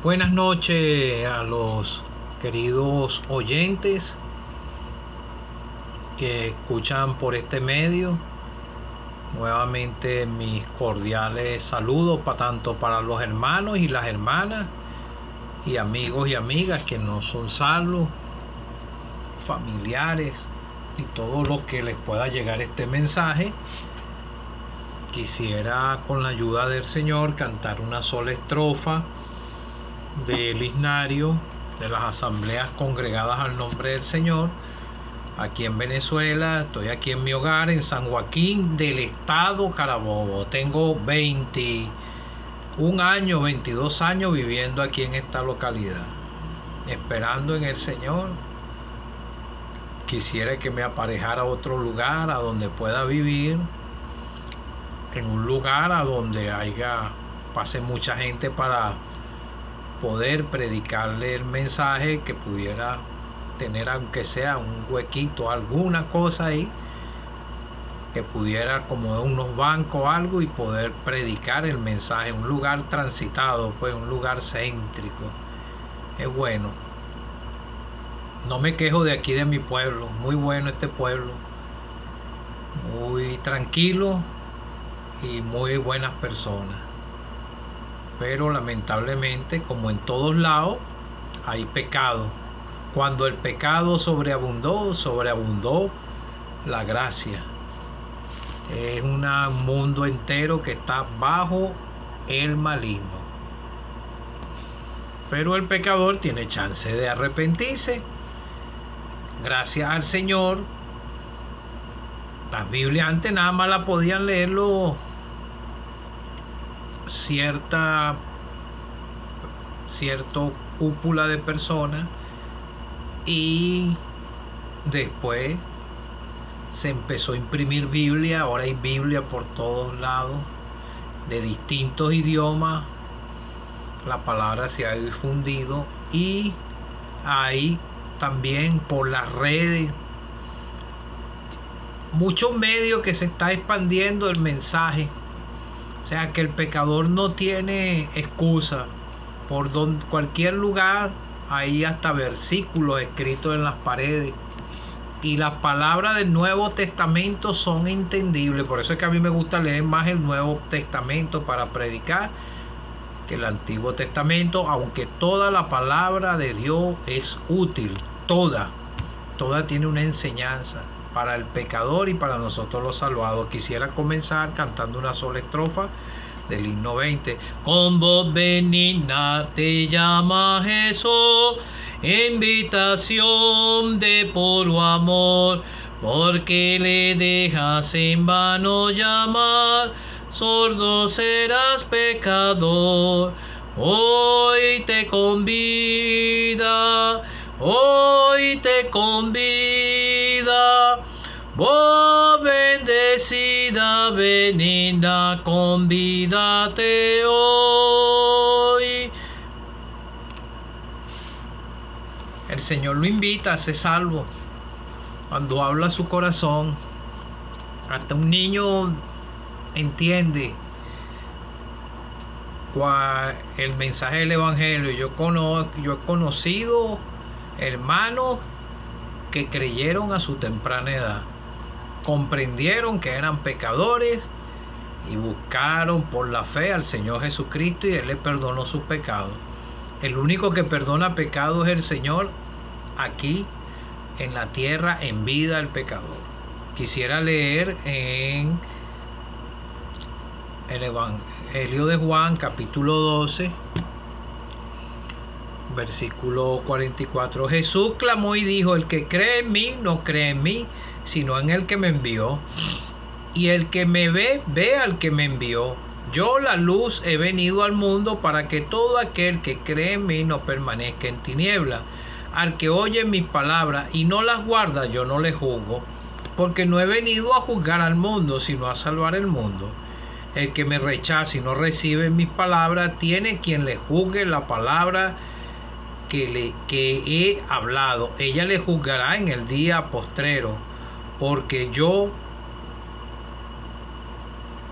Buenas noches a los queridos oyentes que escuchan por este medio. Nuevamente mis cordiales saludos tanto para los hermanos y las hermanas y amigos y amigas que no son salvos, familiares y todo lo que les pueda llegar este mensaje. Quisiera, con la ayuda del Señor, cantar una sola estrofa del himnario de las asambleas congregadas al nombre del Señor aquí en Venezuela. Estoy aquí en mi hogar en San Joaquín del estado Carabobo. Tengo 22 años viviendo aquí en esta localidad, esperando en el Señor. Quisiera que me aparejara a otro lugar a donde pueda vivir, en un lugar a donde pase mucha gente para poder predicarle el mensaje, que pudiera tener aunque sea un huequito, alguna cosa ahí, que pudiera como unos bancos o algo y poder predicar el mensaje, un lugar transitado, pues un lugar céntrico. Es bueno. No me quejo de aquí de mi pueblo, muy bueno este pueblo, muy tranquilo y muy buenas personas. Pero lamentablemente, como en todos lados, hay pecado. Cuando el pecado sobreabundó la gracia. Es un mundo entero que está bajo el maligno. Pero el pecador tiene chance de arrepentirse. Gracias al Señor. Las Biblias antes nada más la podían leerlo cierto cúpula de personas, y después se empezó a imprimir Biblia. Ahora hay Biblia por todos lados, de distintos idiomas. La palabra se ha difundido y hay también por las redes muchos medios que se está expandiendo el mensaje. O sea que el pecador no tiene excusa. Por cualquier lugar hay hasta versículos escritos en las paredes. Y las palabras del Nuevo Testamento son entendibles. Por eso es que a mí me gusta leer más el Nuevo Testamento para predicar que el Antiguo Testamento, aunque toda la palabra de Dios es útil. Toda tiene una enseñanza para el pecador y para nosotros los salvados. Quisiera comenzar cantando una sola estrofa del himno 20. Con voz benigna te llama Jesús, invitación de puro amor, porque le dejas en vano llamar, sordo serás pecador. Hoy te convida, oh bendecida, benigna, convídate hoy. El Señor lo invita a ser salvo. Cuando habla su corazón, hasta un niño entiende el mensaje del Evangelio. Yo he conocido hermanos que creyeron a su temprana edad, comprendieron que eran pecadores y buscaron por la fe al Señor Jesucristo, y Él les perdonó sus pecados. El único que perdona pecados es el Señor aquí en la tierra, en vida al pecador. Quisiera leer en el Evangelio de Juan, capítulo 12, versículo 44. Jesús clamó y dijo: el que cree en mí no cree en mí, sino en el que me envió. Y el que me ve, ve al que me envió. Yo, la luz, he venido al mundo para que todo aquel que cree en mí no permanezca en tinieblas. Al que oye mis palabras y no las guarda, yo no le juzgo, porque no he venido a juzgar al mundo, sino a salvar el mundo. El que me rechaza y no recibe mis palabras, tiene quien le juzgue la palabra que he hablado. Ella le juzgará en el día postrero, porque yo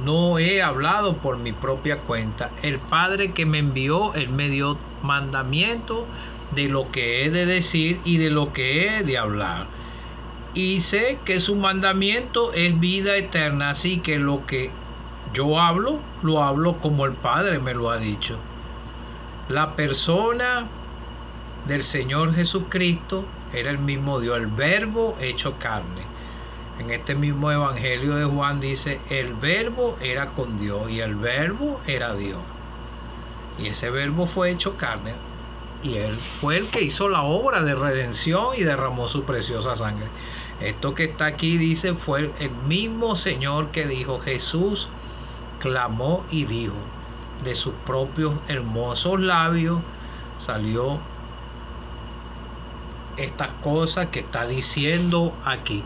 no he hablado por mi propia cuenta. El Padre que me envió, Él me dio mandamiento de lo que he de decir y de lo que he de hablar. Y sé que su mandamiento es vida eterna, así que lo que yo hablo, lo hablo como el Padre me lo ha dicho. La persona del Señor Jesucristo era el mismo Dios, el Verbo hecho carne. En este mismo Evangelio de Juan dice, el Verbo era con Dios y el Verbo era Dios. Y ese Verbo fue hecho carne y Él fue el que hizo la obra de redención y derramó su preciosa sangre. Esto que está aquí dice, fue el mismo Señor que dijo, Jesús clamó y dijo, de sus propios hermosos labios salió estas cosas que está diciendo aquí.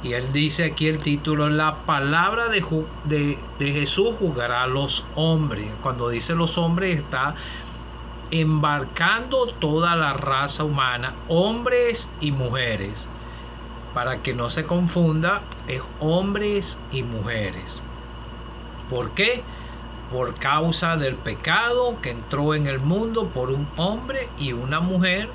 Y él dice aquí el título, la palabra de Jesús juzgará a los hombres. Cuando dice los hombres está embarcando toda la raza humana, hombres y mujeres. Para que no se confunda, es hombres y mujeres. ¿Por qué? Por causa del pecado que entró en el mundo por un hombre y una mujer.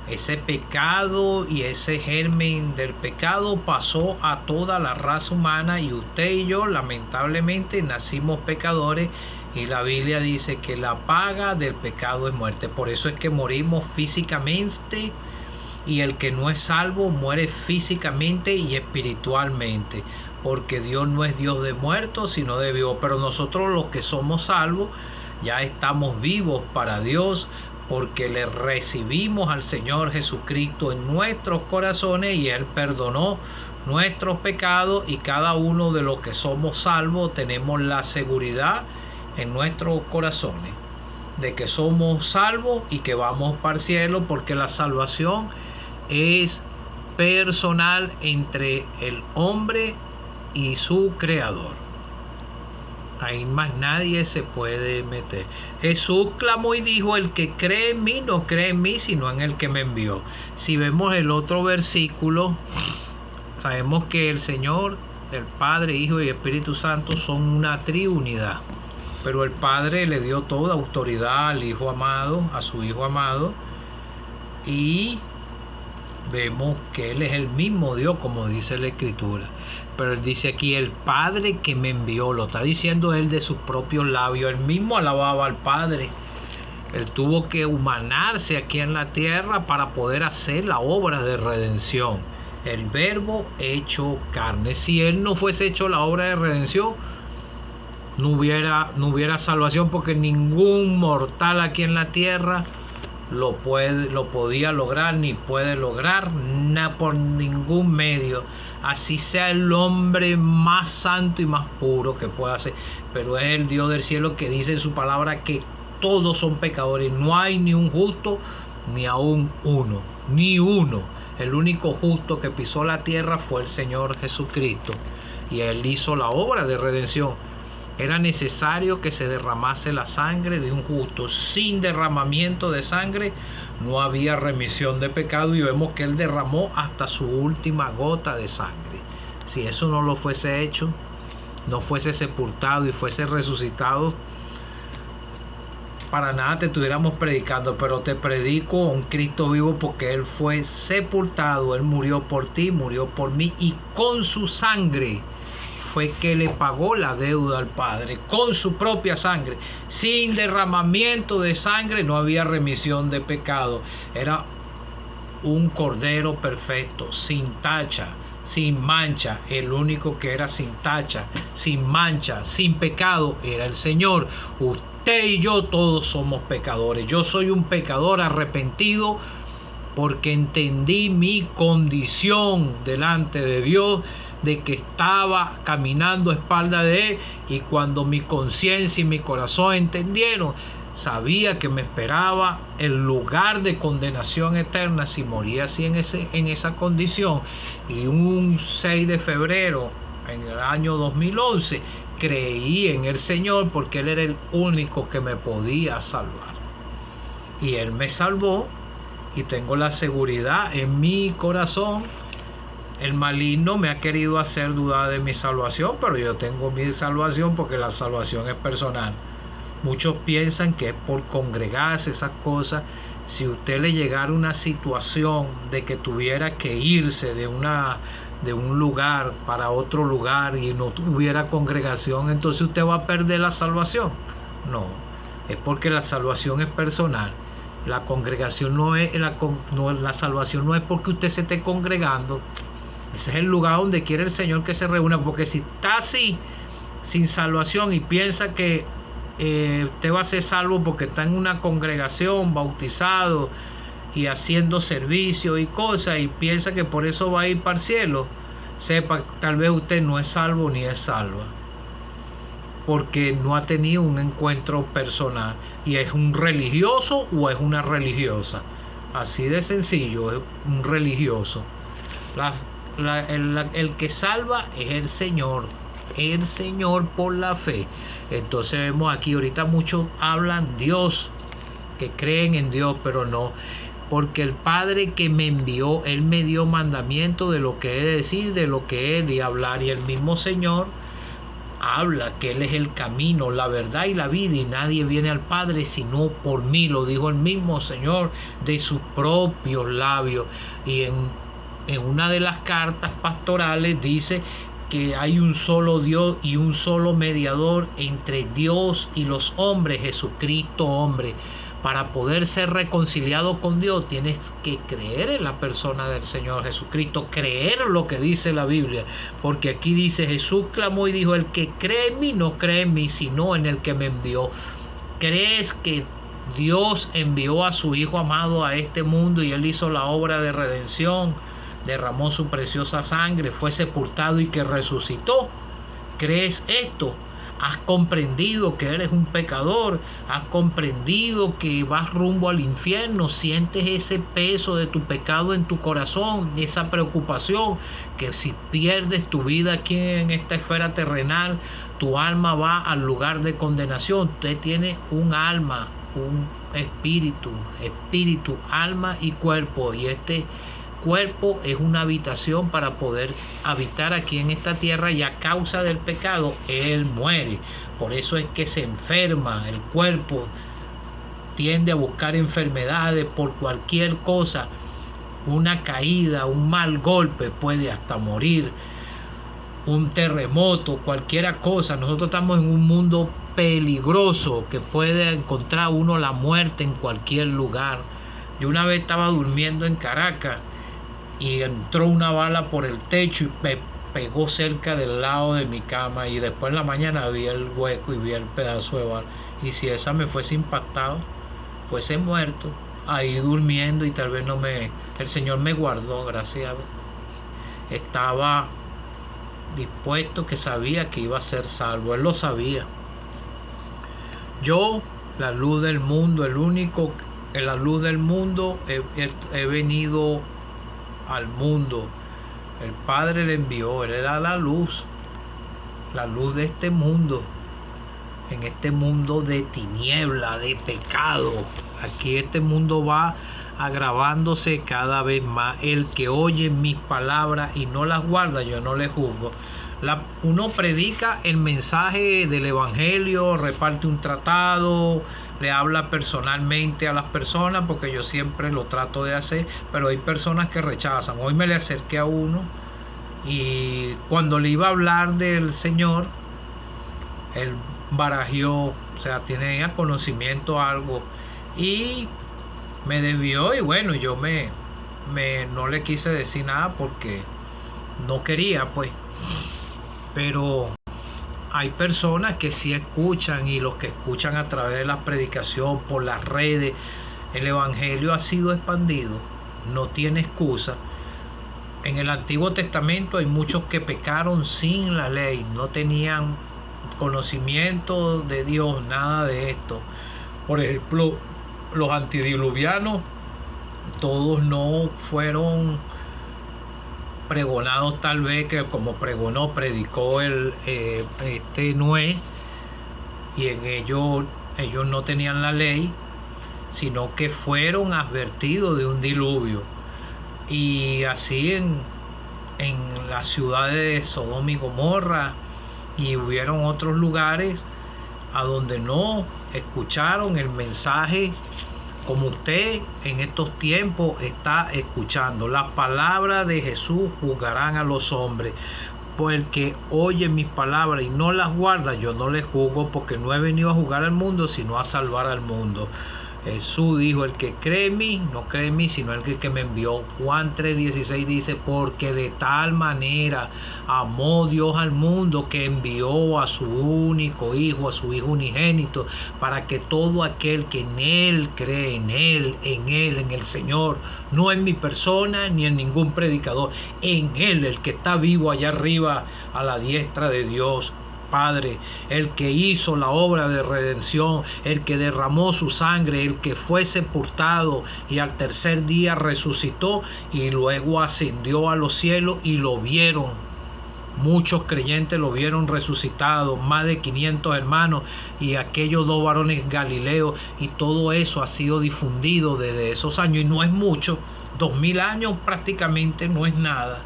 Ese pecado y ese germen del pecado pasó a toda la raza humana y usted y yo lamentablemente nacimos pecadores y la Biblia dice que la paga del pecado es muerte. Por eso es que morimos físicamente y el que no es salvo muere físicamente y espiritualmente, porque Dios no es Dios de muertos sino de vivos. Pero nosotros los que somos salvos ya estamos vivos para Dios, porque le recibimos al Señor Jesucristo en nuestros corazones y Él perdonó nuestros pecados, y cada uno de los que somos salvos tenemos la seguridad en nuestros corazones de que somos salvos y que vamos para el cielo, porque la salvación es personal entre el hombre y su creador. Ahí más nadie se puede meter. Jesús clamó y dijo, el que cree en mí no cree en mí sino en el que me envió. Si vemos el otro versículo, sabemos que el Señor, el Padre, Hijo y Espíritu Santo son una triunidad. Pero el Padre le dio toda autoridad al Hijo amado, a su Hijo amado, y vemos que Él es el mismo Dios, como dice la Escritura. Pero Él dice aquí, el Padre que me envió, lo está diciendo Él de sus propios labios. Él mismo alababa al Padre. Él tuvo que humanarse aquí en la tierra para poder hacer la obra de redención. El Verbo hecho carne. Si Él no fuese hecho la obra de redención, no hubiera salvación, porque ningún mortal aquí en la tierra lo podía lograr ni puede lograr por ningún medio, así sea el hombre más santo y más puro que pueda ser. Pero es el Dios del cielo que dice en su palabra que todos son pecadores, no hay ni un justo ni aún uno, ni uno. El único justo que pisó la tierra fue el Señor Jesucristo, y Él hizo la obra de redención. Era necesario que se derramase la sangre de un justo. Sin derramamiento de sangre no había remisión de pecado, y vemos que Él derramó hasta su última gota de sangre. Si eso no lo fuese hecho, no fuese sepultado y fuese resucitado, para nada te estuviéramos predicando. Pero te predico a un Cristo vivo, porque Él fue sepultado, Él murió por ti, murió por mí, y con su sangre fue que le pagó la deuda al Padre, con su propia sangre. Sin derramamiento de sangre no había remisión de pecado. Era un cordero perfecto, sin tacha, sin mancha. El único que era sin tacha, sin mancha, sin pecado era el Señor. Usted y yo todos somos pecadores. Yo soy un pecador arrepentido, porque entendí mi condición delante de Dios, de que estaba caminando a espalda de Él, y cuando mi conciencia y mi corazón entendieron, sabía que me esperaba el lugar de condenación eterna si moría así en esa condición. Y un 6 de febrero en el año 2011 creí en el Señor, porque Él era el único que me podía salvar, y Él me salvó, y tengo la seguridad en mi corazón el maligno me ha querido hacer dudar de mi salvación, pero yo tengo mi salvación porque la salvación es personal. Muchos piensan que es por congregarse, esas cosas. Si usted le llegara una situación de que tuviera que irse de un lugar para otro lugar y no tuviera congregación, entonces usted va a perder la salvación. No, es porque la salvación es personal. La congregación la salvación no es porque usted se esté congregando. Ese es el lugar donde quiere el Señor que se reúna, porque si está así, sin salvación, y piensa que usted va a ser salvo porque está en una congregación, bautizado y haciendo servicio y cosas, y piensa que por eso va a ir para el cielo, sepa, tal vez usted no es salvo ni es salva, porque no ha tenido un encuentro personal, y es un religioso o es una religiosa. Así de sencillo, es un religioso. El que salva es el Señor por la fe. Entonces vemos aquí, ahorita muchos hablan Dios, que creen en Dios, pero no, porque el Padre que me envió, Él me dio mandamiento de lo que he de decir, de lo que he de hablar, y el mismo Señor habla que Él es el camino, la verdad y la vida, y nadie viene al Padre sino por mí, lo dijo el mismo Señor de sus propios labios. Y en una de las cartas pastorales dice que hay un solo Dios y un solo mediador entre Dios y los hombres, Jesucristo hombre. Para poder ser reconciliado con Dios tienes que creer en la persona del Señor Jesucristo, creer lo que dice la Biblia, porque aquí dice: Jesús clamó y dijo, el que cree en mí no cree en mí, sino en el que me envió. ¿Crees que Dios envió a su Hijo amado a este mundo y Él hizo la obra de redención, derramó su preciosa sangre, fue sepultado y que resucitó? ¿Crees esto? ¿Has comprendido que eres un pecador? ¿Has comprendido que vas rumbo al infierno? ¿Sientes ese peso de tu pecado en tu corazón? Esa preocupación que si pierdes tu vida aquí en esta esfera terrenal, tu alma va al lugar de condenación. Usted tiene un alma, un espíritu, alma y cuerpo, y este cuerpo es una habitación para poder habitar aquí en esta tierra, y a causa del pecado Él muere. Por eso es que se enferma el cuerpo, tiende a buscar enfermedades por cualquier cosa. Una caída, un mal golpe puede hasta morir, un terremoto, cualquier cosa. Nosotros estamos en un mundo peligroso que puede encontrar uno la muerte en cualquier lugar. Yo una vez estaba durmiendo en Caracas y entró una bala por el techo y me pegó cerca del lado de mi cama, y después en la mañana vi el hueco y vi el pedazo de bala. Y si esa me fuese impactado, fuese muerto ahí durmiendo, y tal vez el Señor me guardó, gracias a Dios. Estaba dispuesto, que sabía que iba a ser salvo, Él lo sabía. Yo, la luz del mundo, la luz del mundo, he venido al mundo. El Padre le envió, Él era la luz de este mundo, en este mundo de tiniebla, de pecado. Aquí este mundo va agravándose cada vez más. El que oye mis palabras y no las guarda, yo no le juzgo. Uno predica el mensaje del evangelio, reparte un tratado, le habla personalmente a las personas, porque yo siempre lo trato de hacer, pero hay personas que rechazan. Hoy me le acerqué a uno, y cuando le iba a hablar del Señor, él barajeó, o sea, tenía conocimiento algo, y me desvió, y bueno, yo no le quise decir nada porque no quería, pues. Pero hay personas que sí escuchan, y los que escuchan a través de la predicación, por las redes, el evangelio ha sido expandido, no tiene excusa. En el Antiguo Testamento hay muchos que pecaron sin la ley, no tenían conocimiento de Dios, nada de esto. Por ejemplo, los antediluvianos, todos no fueron pregonados tal vez que como predicó Noé, y en ellos no tenían la ley, sino que fueron advertidos de un diluvio. Y así en las ciudades de Sodoma y Gomorra, y hubieron otros lugares a donde no escucharon el mensaje como usted en estos tiempos está escuchando. Las palabras de Jesús juzgarán a los hombres. Porque oye mis palabras y no las guarda, yo no les juzgo, porque no he venido a juzgar al mundo, sino a salvar al mundo. Jesús dijo: el que cree en mí, no cree en mí, sino el que me envió. Juan 3:16 dice: porque de tal manera amó Dios al mundo, que envió a su único Hijo, a su Hijo unigénito, para que todo aquel que en Él cree, en el Señor, no en mi persona ni en ningún predicador, en Él, el que está vivo allá arriba a la diestra de Dios Padre, el que hizo la obra de redención, el que derramó su sangre, el que fue sepultado y al tercer día resucitó y luego ascendió a los cielos, y lo vieron. Muchos creyentes lo vieron resucitado, más de 500 hermanos y aquellos 2 varones galileos, y todo eso ha sido difundido desde esos años, y no es mucho. 2000 años prácticamente no es nada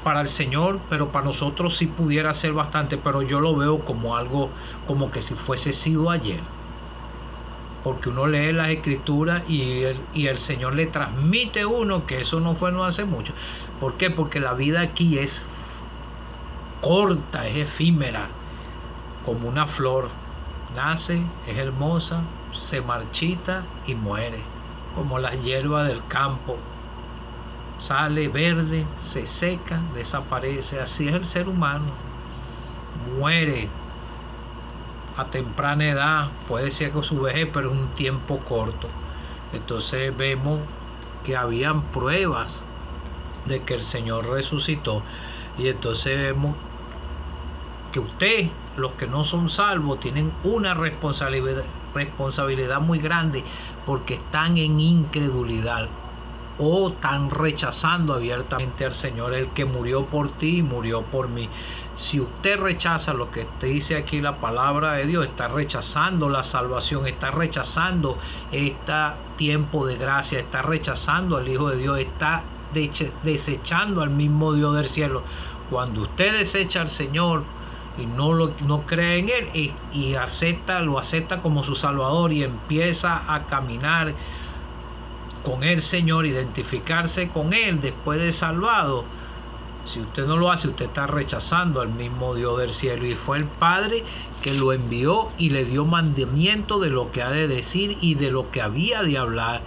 para el Señor, pero para nosotros sí pudiera ser bastante, pero yo lo veo como algo, como que si fuese sido ayer, porque uno lee las escrituras y el Señor le transmite a uno que eso no fue no hace mucho. ¿Por qué? Porque la vida aquí es corta, es efímera, como una flor, nace, es hermosa, se marchita y muere, como la hierba del campo. Sale verde, se seca, desaparece. Así es el ser humano. Muere a temprana edad, puede ser con su vejez, pero es un tiempo corto. Entonces vemos que habían pruebas de que el Señor resucitó. Y entonces vemos que usted, los que no son salvos, tienen una responsabilidad muy grande, porque están en incredulidad o están rechazando abiertamente al Señor, el que murió por ti y murió por mí. Si usted rechaza lo que te dice aquí la palabra de Dios, está rechazando la salvación, está rechazando este tiempo de gracia, está rechazando al Hijo de Dios, está desechando al mismo Dios del cielo. Cuando usted desecha al Señor y no cree en Él y lo acepta como su Salvador, y empieza a caminar con el Señor, identificarse con Él después de salvado, si usted no lo hace, usted está rechazando al mismo Dios del cielo. Y fue el Padre que lo envió y le dio mandamiento de lo que ha de decir y de lo que había de hablar.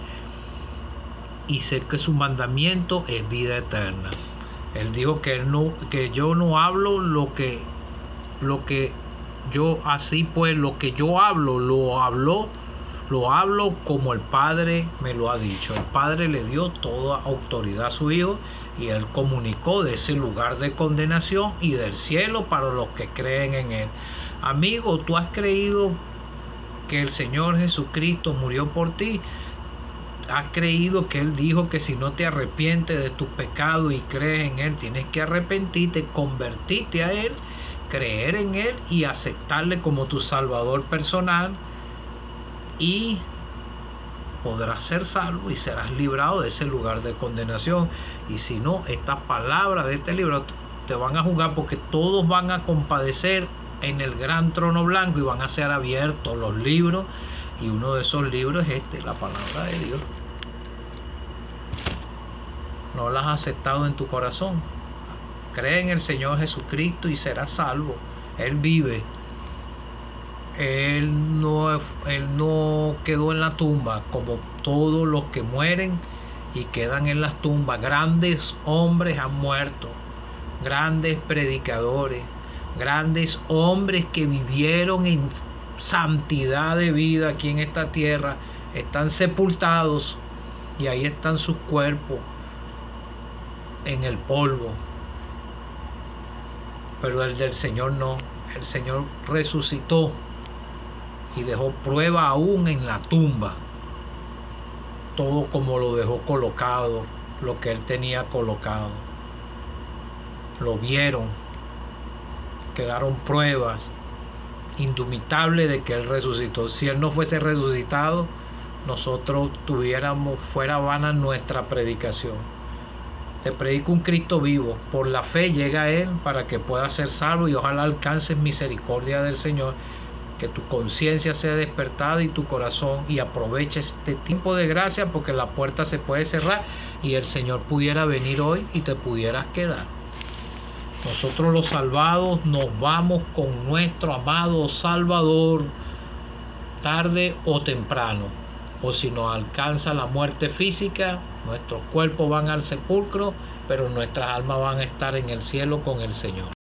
Y sé que su mandamiento es vida eterna. Él dijo que yo no hablo lo que yo, así pues, lo que yo hablo, lo hablo como el Padre me lo ha dicho. El Padre le dio toda autoridad a su Hijo, y Él comunicó de ese lugar de condenación y del cielo para los que creen en Él. Amigo, ¿tú has creído que el Señor Jesucristo murió por ti? ¿Has creído que Él dijo que si no te arrepientes de tus pecados y crees en Él, tienes que arrepentirte, convertirte a Él, creer en Él y aceptarle como tu Salvador personal? Y podrás ser salvo y serás librado de ese lugar de condenación. Y si no, estas palabras de este libro te van a juzgar, porque todos van a compadecer en el gran trono blanco y van a ser abiertos los libros, y uno de esos libros es la palabra de Dios. No la has aceptado en tu corazón. Cree en el Señor Jesucristo y serás salvo. Él vive. Él no quedó en la tumba como todos los que mueren y quedan en las tumbas. Grandes hombres han muerto, grandes predicadores, grandes hombres que vivieron en santidad de vida aquí en esta tierra, están sepultados, y ahí están sus cuerpos en el polvo. Pero el del Señor no. El Señor resucitó y dejó prueba aún en la tumba. Todo como lo dejó colocado, lo que Él tenía colocado. Lo vieron. Quedaron pruebas indubitables de que Él resucitó. Si Él no fuese resucitado, nosotros fuera vana nuestra predicación. Te predico un Cristo vivo. Por la fe llega a Él para que puedas ser salvo y ojalá alcances misericordia del Señor. Que tu conciencia sea despertada y tu corazón, y aproveche este tiempo de gracia, porque la puerta se puede cerrar y el Señor pudiera venir hoy y te pudieras quedar. Nosotros los salvados nos vamos con nuestro amado Salvador, tarde o temprano. O si nos alcanza la muerte física, nuestros cuerpos van al sepulcro, pero nuestras almas van a estar en el cielo con el Señor.